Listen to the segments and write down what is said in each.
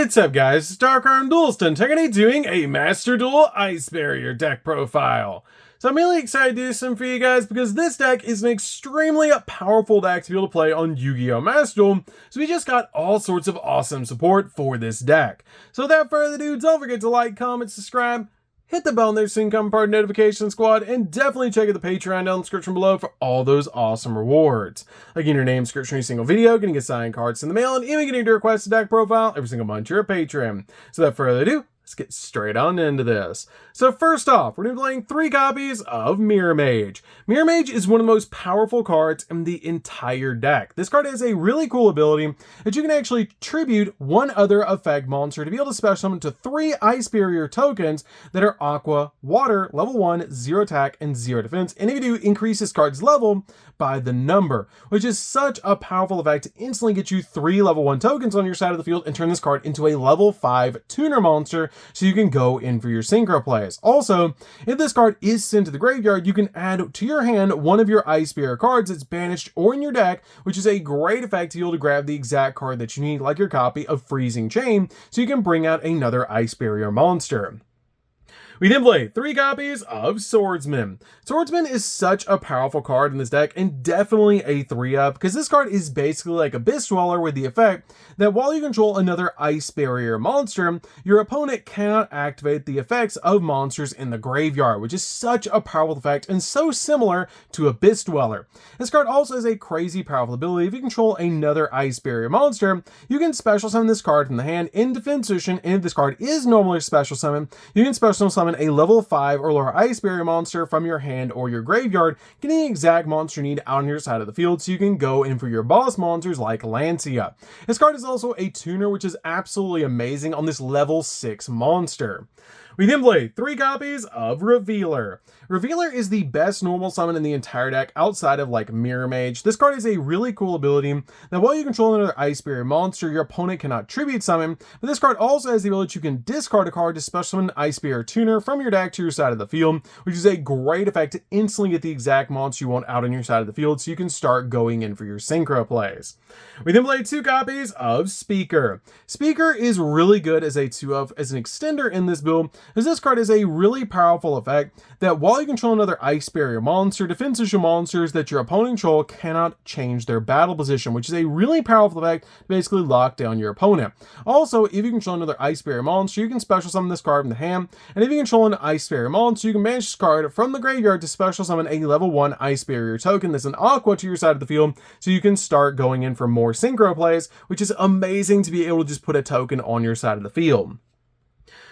What's up guys, it's DarkArmedDuelist and today doing a Master Duel Ice Barrier deck profile. So I'm really excited to do this for you guys because this deck is an extremely powerful deck to be able to play on Yu-Gi-Oh! Master Duel, so we just got all sorts of awesome support for this deck. So without further ado, don't forget to like, comment, subscribe, hit the bell on there so you can become part of the notification squad, and definitely check out the Patreon down in the description below for all those awesome rewards. Like in your name, description, every single video, getting a signed cards in the mail, and even getting to request a deck profile every single month to your Patreon. So without further ado, let's get straight on into this. So first off, we're going to be playing 3 copies of Mirror Mage. Mirror Mage is one of the most powerful cards in the entire deck. This card has a really cool ability that you can actually tribute one other effect monster to be able to special summon to 3 Ice Barrier tokens that are Aqua, Water, level 1, 0 attack, and 0 defense. And if you do, increase this card's level by the number, which is such a powerful effect to instantly get you 3 level 1 tokens on your side of the field and turn this card into a level 5 tuner monster so you can go in for your synchro plays. Also, if this card is sent to the graveyard, you can add to your hand one of your Ice Barrier cards that's banished or in your deck, which is a great effect to be able to grab the exact card that you need, like your copy of Freezing Chain, so you can bring out another Ice Barrier monster. We then play 3 copies of Swordsman. Swordsman is such a powerful card in this deck and definitely a 3-up because this card is basically like Abyss Dweller with the effect that while you control another Ice Barrier monster, your opponent cannot activate the effects of monsters in the graveyard, which is such a powerful effect and so similar to Abyss Dweller. This card also has a crazy powerful ability. If you control another Ice Barrier monster, you can special summon this card from the hand in defense position, and if this card is normally special summon, you can special summon a level 5 or lower Ice Barrier monster from your hand or your graveyard, getting the exact monster you need out on your side of the field so you can go in for your boss monsters like Lancia. This card is also a tuner, which is absolutely amazing on this level 6 monster. We then play 3 copies of Revealer. Revealer is the best normal summon in the entire deck outside of like Mirror Mage. This card is a really cool ability that while you control another Ice Barrier monster, your opponent cannot tribute summon, but this card also has the ability that you can discard a card to special summon an Ice Barrier tuner from your deck to your side of the field, which is a great effect to instantly get the exact monster you want out on your side of the field so you can start going in for your synchro plays. We then play 2 copies of Speaker. Speaker is really good as a 2-of as an extender in this build, as this card is a really powerful effect that while you control another Ice Barrier monster, defensive monsters that your opponent control cannot change their battle position, which is a really powerful effect to basically lock down your opponent. Also, if you control another Ice Barrier monster, you can special summon this card from the hand, and if you control an Ice Barrier monster, you can banish this card from the graveyard to special summon a level 1 Ice Barrier token that's an Aqua to your side of the field, so you can start going in for more synchro plays, which is amazing to be able to just put a token on your side of the field.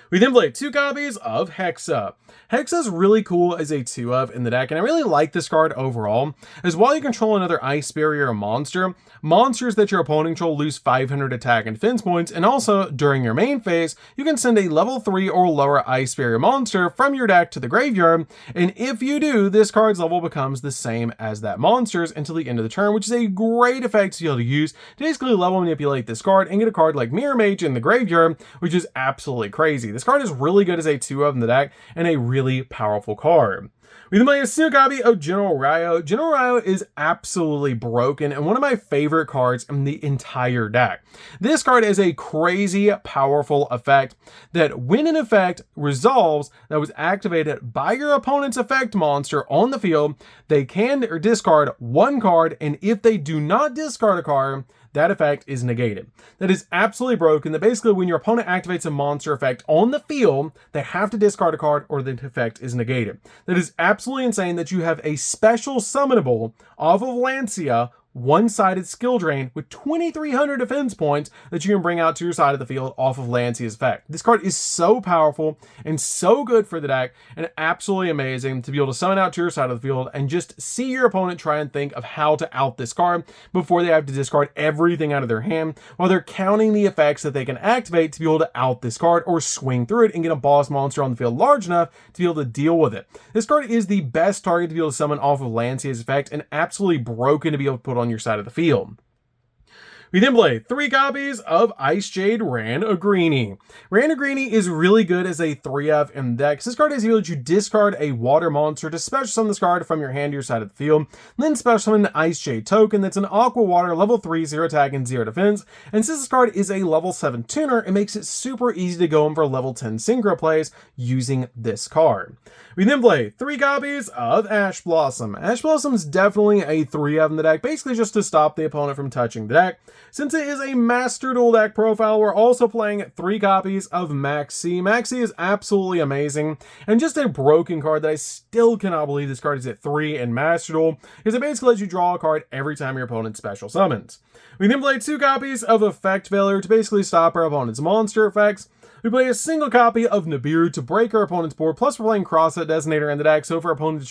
We then play 2 copies of Hexa. Hexa is really cool as a 2-of in the deck, and I really like this card overall, as while you control another Ice Barrier monster, monsters that your opponent control lose 500 attack and defense points, and also during your main phase, you can send a level 3 or lower Ice Barrier monster from your deck to the graveyard, and if you do, this card's level becomes the same as that monster's until the end of the turn, which is a great effect to be able to use to basically level manipulate this card and get a card like Mirror Mage in the graveyard, which is absolutely crazy. This card is really good as a 2-of in the deck and a really powerful card. We then play a single copy of General Ryo. General Ryo is absolutely broken and one of my favorite cards in the entire deck. This card is a crazy powerful effect that when an effect resolves that was activated by your opponent's effect monster on the field, they can discard 1 card, and if they do not discard a card, that effect is negated. That is absolutely broken, that basically when your opponent activates a monster effect on the field, they have to discard a card or the effect is negated. That is absolutely insane that you have a special summonable off of Lancia one-sided skill drain with 2,300 defense points that you can bring out to your side of the field off of Lancia's effect. This card is so powerful and so good for the deck and absolutely amazing to be able to summon out to your side of the field and just see your opponent try and think of how to out this card before they have to discard everything out of their hand while they're counting the effects that they can activate to be able to out this card or swing through it and get a boss monster on the field large enough to be able to deal with it. This card is the best target to be able to summon off of Lancia's effect and absolutely broken to be able to put on your side of the field. We then play 3 copies of Ice Jade Ranagrini. Ranagrini is really good as a 3F in deck. This card is able to discard a water monster to special summon this card from your hand to your side of the field, then special summon an Ice Jade token that's an Aqua Water, level 3, 0 attack and 0 defense. And since this card is a level 7 tuner, it makes it super easy to go in for level 10 synchro plays using this card. We then play 3 copies of Ash Blossom. Ash Blossom is definitely a 3F in the deck, basically just to stop the opponent from touching the deck. Since it is a Master Duel deck profile, we're also playing 3 copies of Maxi. Maxi is absolutely amazing, and just a broken card that I still cannot believe this card is at 3 in Master Duel, because it basically lets you draw a card every time your opponent special summons. We then play 2 copies of Effect Failure to basically stop our opponent's monster effects. We play a single copy of Nibiru to break our opponent's board, plus we're playing Crossset Designator in the deck, so if our opponent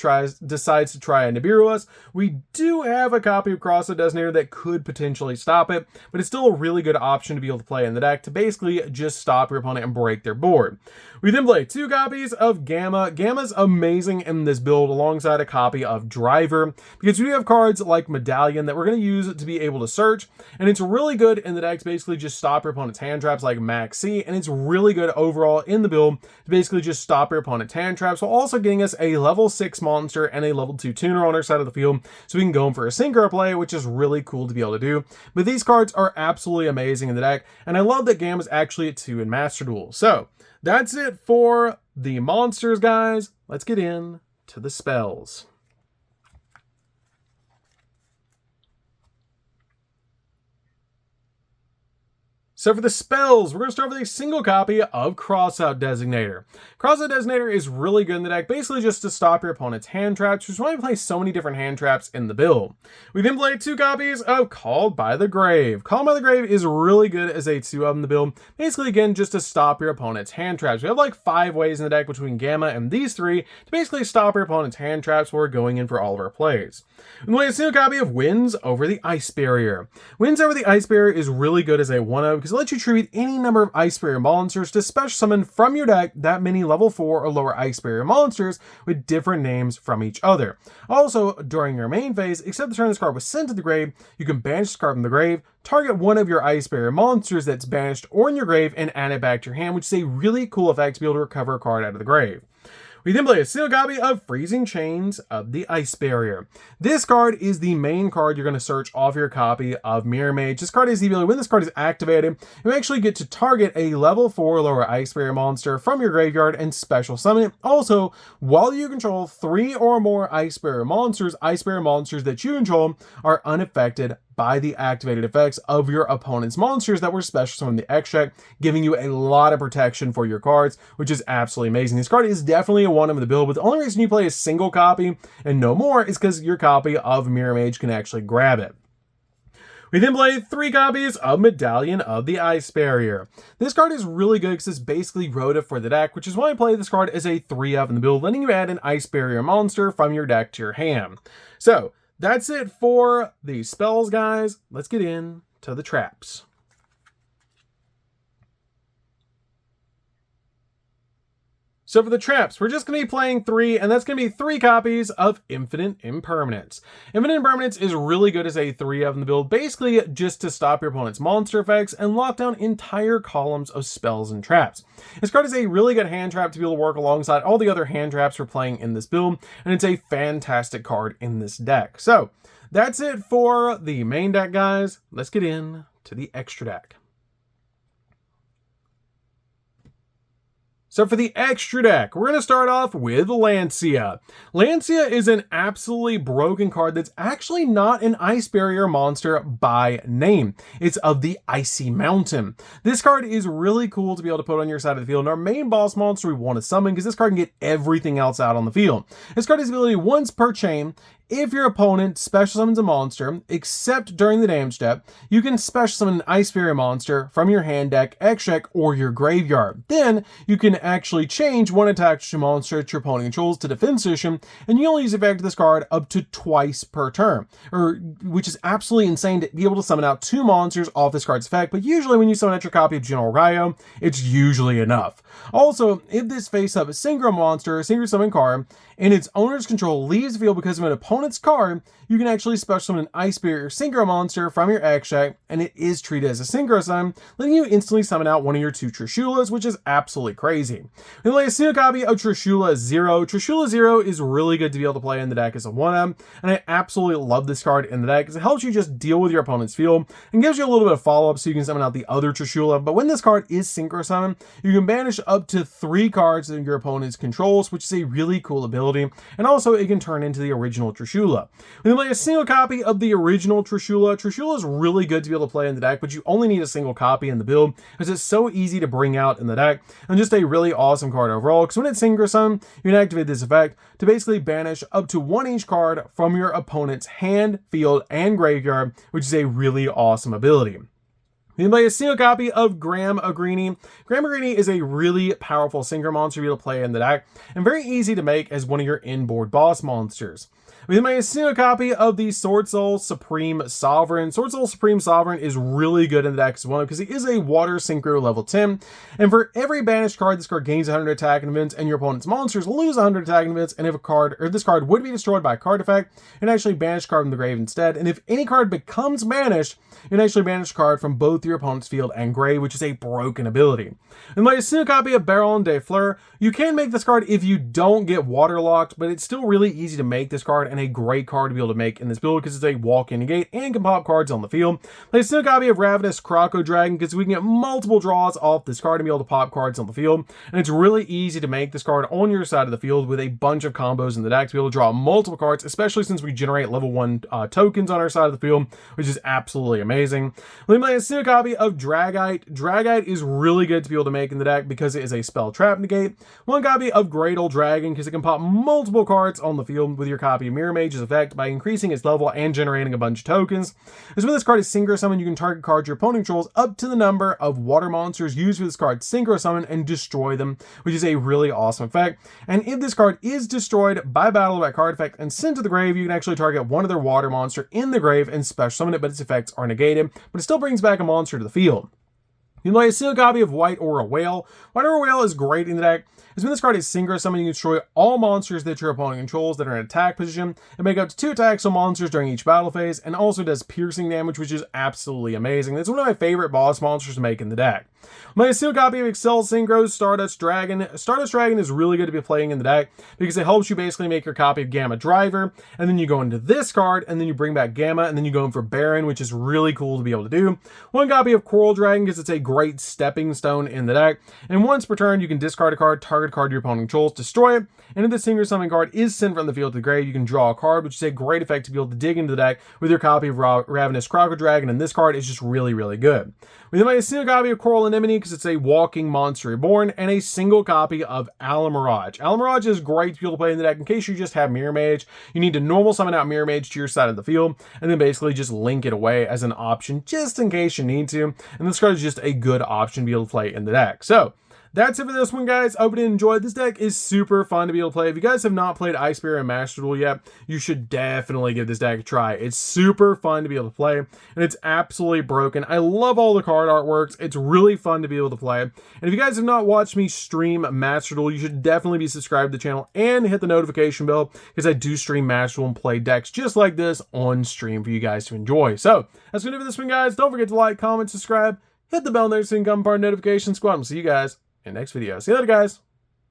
decides to try a Nibiru us, we do have a copy of Crossset Designator that could potentially stop it, but it's still a really good option to be able to play in the deck to basically just stop your opponent and break their board. We then play 2 copies of Gamma. Gamma's amazing in this build alongside a copy of Driver, because we have cards like Medallion that we're going to use to be able to search, and it's really good in the deck to basically just stop your opponent's hand traps like Maxi, and it's really good overall in the build to basically just stop your opponent's hand traps while also getting us a level 6 monster and a level 2 tuner on our side of the field, so we can go in for a synchro play, which is really cool to be able to do. But these cards are absolutely amazing in the deck, and I love that Gamma's actually at 2 in Master Duel. So that's it for the monsters, guys. Let's get in to the spells. So for the spells, we're going to start with a single copy of Crossout Designator. Crossout Designator is really good in the deck, basically just to stop your opponent's hand traps, which is why we play so many different hand traps in the build. We then play 2 copies of Called by the Grave. Called by the Grave is really good as a 2-of in the build, basically again just to stop your opponent's hand traps. We have like 5 ways in the deck between Gamma and these 3 to basically stop your opponent's hand traps while we're going in for all of our plays. We play a single copy of Winds Over the Ice Barrier. Winds Over the Ice Barrier is really good as a 1-of because it lets you tribute any number of Ice Barrier monsters to special summon from your deck that many level 4 or lower Ice Barrier monsters with different names from each other. Also, during your main phase, except the turn this card was sent to the grave, you can banish this card from the grave, target one of your Ice Barrier monsters that's banished or in your grave, and add it back to your hand, which is a really cool effect to be able to recover a card out of the grave. We then play a single copy of Freezing Chains of the Ice Barrier. This card is the main card you're going to search off your copy of Mirror Mage. This card is the ability, when this card is activated, you actually get to target a level 4 or lower Ice Barrier monster from your graveyard and special summon it. Also, while you control 3 or more Ice Barrier monsters that you control are unaffected by the activated effects of your opponent's monsters that were special summoned in the extract, giving you a lot of protection for your cards, which is absolutely amazing. This card is definitely a 1-of in the build, but the only reason you play a single copy and no more is because your copy of Mirror Mage can actually grab it. We then play 3 copies of Medallion of the Ice Barrier. This card is really good because it's basically Rhoda for the deck, which is why I play this card as a 3-of in the build, letting you add an Ice Barrier monster from your deck to your hand. So that's it for the spells, guys. Let's get in to the traps. So for the traps, we're just going to be playing 3, and that's going to be 3 copies of Infinite Impermanence. Infinite Impermanence is really good as a 3-of in the build, basically just to stop your opponent's monster effects and lock down entire columns of spells and traps. This card is a really good hand trap to be able to work alongside all the other hand traps we're playing in this build, and it's a fantastic card in this deck. So that's it for the main deck, guys. Let's get in to the extra deck. So for the extra deck, we're going to start off with Lancia. Lancia is an absolutely broken card that's actually not an Ice Barrier monster by name. It's of the Icy Mountain. This card is really cool to be able to put on your side of the field. And our main boss monster we want to summon because this card can get everything else out on the field. This card has the ability once per chain. If your opponent special summons a monster, except during the damage step, you can special summon an Ice Barrier monster from your hand deck, extract, or your graveyard. Then, you can actually change one attached monster that your opponent controls to defense position, and you only use the effect of this card up to twice per turn, which is absolutely insane to be able to summon out 2 monsters off this card's effect, but usually when you summon out your copy of General Ryo, it's usually enough. Also, if this face-up synchro monster, synchro summon card, and its owner's control leaves the field because of an opponent's card, you can actually special summon an Ice Barrier Synchro monster from your extract, and it is treated as a Synchro summon, letting you instantly summon out one of your 2 Trishulas, which is absolutely crazy. We play a single copy of Trishula Zero. Trishula Zero is really good to be able to play in the deck as a 1-up, and I absolutely love this card in the deck because it helps you just deal with your opponent's field and gives you a little bit of follow-up so you can summon out the other Trishula. But when this card is Synchro Summon, you can banish up to 3 cards in your opponent's controls, which is a really cool ability, and also it can turn into the original Trishula. We play a single copy of the original Trishula. Trishula is really good to be able to play in the deck, but you only need a single copy in the build because it's so easy to bring out in the deck, and just a really awesome card overall, because when it's Synchro Summon, you can activate this effect to basically banish up to 1 each card from your opponent's hand, field, and graveyard, which is a really awesome ability. You can play a single copy of Graham Agrini. Graham Agrini is a really powerful synchro monster to be able to play in the deck, and very easy to make as one of your inboard boss monsters. We then make a single copy of the Sword Soul Supreme Sovereign. Sword Soul Supreme Sovereign is really good in the deck as well because it is a water synchro level 10. And for every banished card, this card gains 100 attack and events, and your opponent's monsters lose 100 attack and events. And if this card would be destroyed by a card effect, you can actually banish a card from the grave instead. And if any card becomes banished, you can actually banish a card from both your opponent's field and grave, which is a broken ability. And like a single copy of Baron de Fleur, you can make this card if you don't get waterlocked, but it's still really easy to make this card and a great card to be able to make in this build because it's a walk-in negate and can pop cards on the field. Like a single copy of Ravenous Croco Dragon because we can get multiple draws off this card and be able to pop cards on the field. And it's really easy to make this card on your side of the field with a bunch of combos in the deck to be able to draw multiple cards, especially since we generate level 1 tokens on our side of the field, which is absolutely amazing. Like a single copy of Dragite. Dragite is really good to be able to make in the deck because it is a spell trap negate. 1 copy of Great Old Dragon because it can pop multiple cards on the field with your copy of Mirror Mage's effect by increasing its level and generating a bunch of tokens. As when this card is Synchro Summon, you can target cards your opponent controls up to the number of water monsters used with this card Synchro Summon and destroy them, which is a really awesome effect. And if this card is destroyed by battle by card effect and sent to the grave, you can actually target one of their water monster in the grave and special summon it, but its effects are negated, but it still brings back a monster to the field. You can play a single copy of White Aura Whale. White Aura Whale is great in the deck. As when this card is Synchro Summon, you can destroy all monsters that your opponent controls that are in attack position and make up to 2 attacks on monsters during each battle phase, and also does piercing damage, which is absolutely amazing. That's one of my favorite boss monsters to make in the deck. My single copy of Excel Synchro Stardust Dragon. Stardust Dragon is really good to be playing in the deck because it helps you basically make your copy of Gamma Driver, and then you go into this card, and then you bring back Gamma, and then you go in for Baron, which is really cool to be able to do. 1 copy of Coral Dragon because it's a great stepping stone in the deck, and once per turn, you can discard a card, target a card your opponent controls, destroy it, and if the Synchro Summon card is sent from the field to the grave, you can draw a card, which is a great effect to be able to dig into the deck with your copy of Ravenous Croco Dragon, and this card is just really, really good. We then make a single copy of Coral Anemone because it's a walking monster reborn, and a single copy of Alamirage. Alamirage is great to be able to play in the deck in case you just have Mirror Mage. You need to normal summon out Mirror Mage to your side of the field, and then basically just link it away as an option just in case you need to. And this card is just a good option to be able to play in the deck. So that's it for this one, guys. I hope you enjoyed. This deck is super fun to be able to play. If you guys have not played Ice Barrier and Master Duel yet, you should definitely give this deck a try. It's super fun to be able to play, and it's absolutely broken. I love all the card artworks. It's really fun to be able to play. And if you guys have not watched me stream Master Duel, you should definitely be subscribed to the channel and hit the notification bell because I do stream Master Duel and play decks just like this on stream for you guys to enjoy. So that's going to do for this one, guys. Don't forget to like, comment, subscribe, hit the bell there so you can become part of the notification squad. We'll see you guys in the next video. See you later, guys.